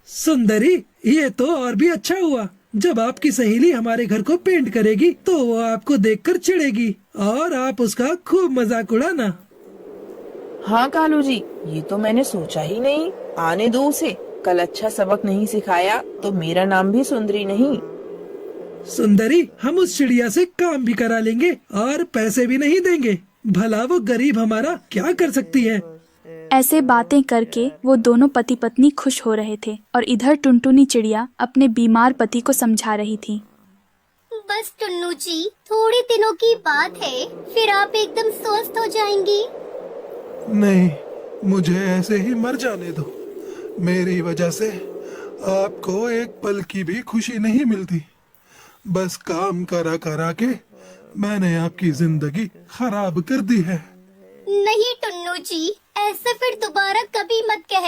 सुंदरी, ये तो और भी अच्छा हुआ। जब आपकी सहेली हमारे घर को पेंट करेगी तो वो आपको देखकर चिढ़ेगी और आप उसका खूब मजाक उड़ाना। हाँ कालू जी, ये तो मैंने सोचा ही नहीं। आने दो उसे। कल अच्छा सबक नहीं सिखाया तो मेरा नाम भी सुंदरी नहीं। सुंदरी, हम उस चिड़िया से काम भी करा लेंगे और पैसे भी नहीं देंगे। भला वो गरीब हमारा क्या कर सकती है। ऐसे बातें करके वो दोनों पति पत्नी खुश हो रहे थे और इधर टुनटुनी चिड़िया अपने बीमार पति को समझा रही थी। बस टुन्नू जी, थोड़े दिनों की बात है, फिर आप एकदम स्वस्थ हो जाएंगी। नहीं, मुझे ऐसे ही मर जाने दो। मेरी वजह से आपको एक पल की भी खुशी नहीं मिलती। बस काम करा करा के मैंने आपकी जिंदगी खराब कर दी है। नहीं टुन्नू जी, ऐसा फिर दोबारा कभी मत कहना।